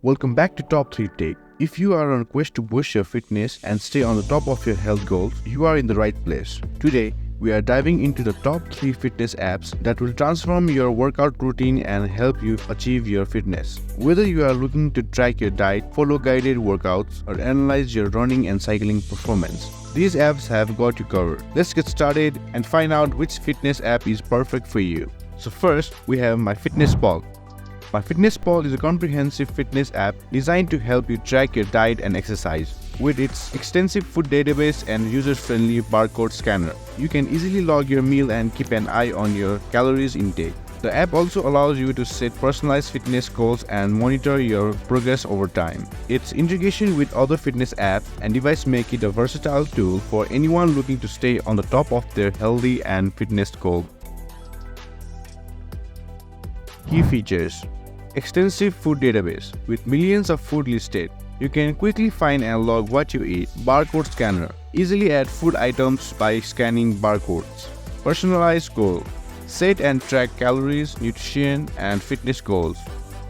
Welcome back to Top 3 Tech. If you are on a quest to boost your fitness and stay on the top of your health goals, you are in the right place. Today, we are diving into the top 3 fitness apps that will transform your workout routine and help you achieve your fitness. Whether you are looking to track your diet, follow guided workouts, or analyze your running and cycling performance, these apps have got you covered. Let's get started and find out which fitness app is perfect for you. So first, we have MyFitnessPal. MyFitnessPal is a comprehensive fitness app designed to help you track your diet and exercise. With its extensive food database and user-friendly barcode scanner, you can easily log your meal and keep an eye on your calories intake. The app also allows you to set personalized fitness goals and monitor your progress over time. Its integration with other fitness apps and devices make it a versatile tool for anyone looking to stay on the top of their healthy and fitness goal. Key features: extensive food database. With millions of food listed, you can quickly find and log what you eat. Barcode scanner. Easily add food items by scanning barcodes. Personalized goal. Set and track calories, nutrition, and fitness goals.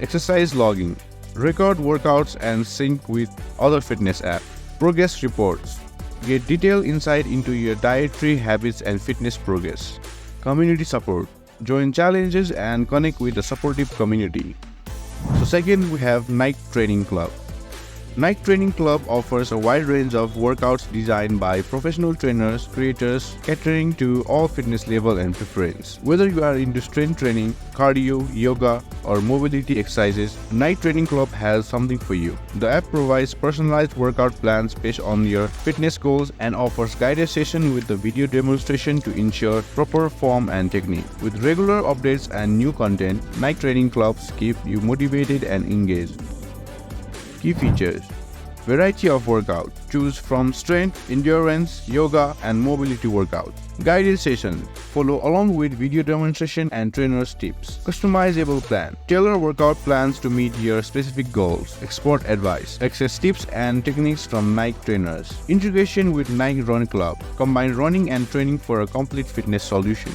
Exercise logging. Record workouts and sync with other fitness apps. Progress reports. Get detailed insight into your dietary habits and fitness progress. Community support. Join challenges and connect with a supportive community. So second, we have Nike Training Club. Nike Training Club offers a wide range of workouts designed by professional trainers, creators, catering to all fitness level and preference. Whether you are into strength training, cardio, yoga, or mobility exercises, Nike Training Club has something for you. The app provides personalized workout plans based on your fitness goals and offers guided sessions with the video demonstration to ensure proper form and technique. With regular updates and new content, Nike Training Clubs keep you motivated and engaged. Key features: variety of workouts. Choose from strength, endurance, yoga, and mobility workouts. Guided sessions. Follow along with video demonstration and trainers' tips. Customizable plan. Tailor workout plans to meet your specific goals. Expert advice. Access tips and techniques from Nike trainers. Integration with Nike Run Club. Combine running and training for a complete fitness solution.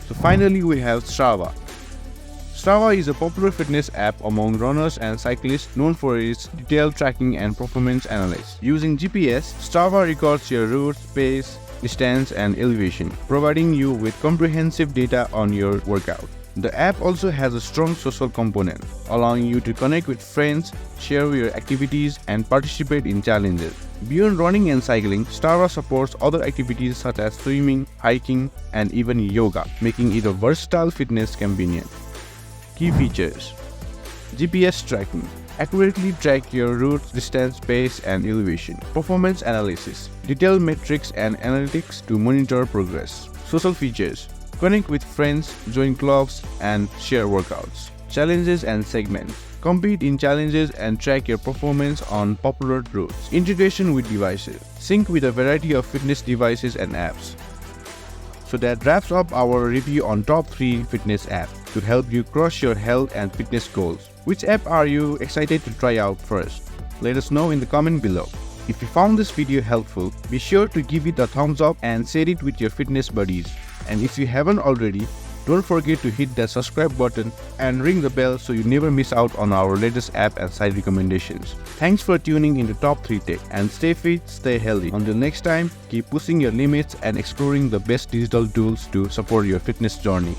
So finally, we have Strava. Strava is a popular fitness app among runners and cyclists, known for its detailed tracking and performance analysis. Using GPS, Strava records your routes, pace, distance, and elevation, providing you with comprehensive data on your workout. The app also has a strong social component, allowing you to connect with friends, share your activities, and participate in challenges. Beyond running and cycling, Strava supports other activities such as swimming, hiking, and even yoga, making it a versatile fitness companion. Key features: GPS tracking. Accurately track your route, distance, pace, and elevation. Performance analysis. Detailed metrics and analytics to monitor progress. Social features. Connect with friends, join clubs, and share workouts. Challenges and segments. Compete in challenges and track your performance on popular routes. Integration with devices. Sync with a variety of fitness devices and apps. So that wraps up our review on top 3 fitness apps to help you crush your health and fitness goals. Which app are you excited to try out first? Let us know in the comment below. If you found this video helpful, be sure to give it a thumbs up and share it with your fitness buddies. And if you haven't already, don't forget to hit that subscribe button and ring the bell so you never miss out on our latest app and site recommendations. Thanks for tuning into Top 3 Tech, and stay fit, stay healthy. Until next time, keep pushing your limits and exploring the best digital tools to support your fitness journey.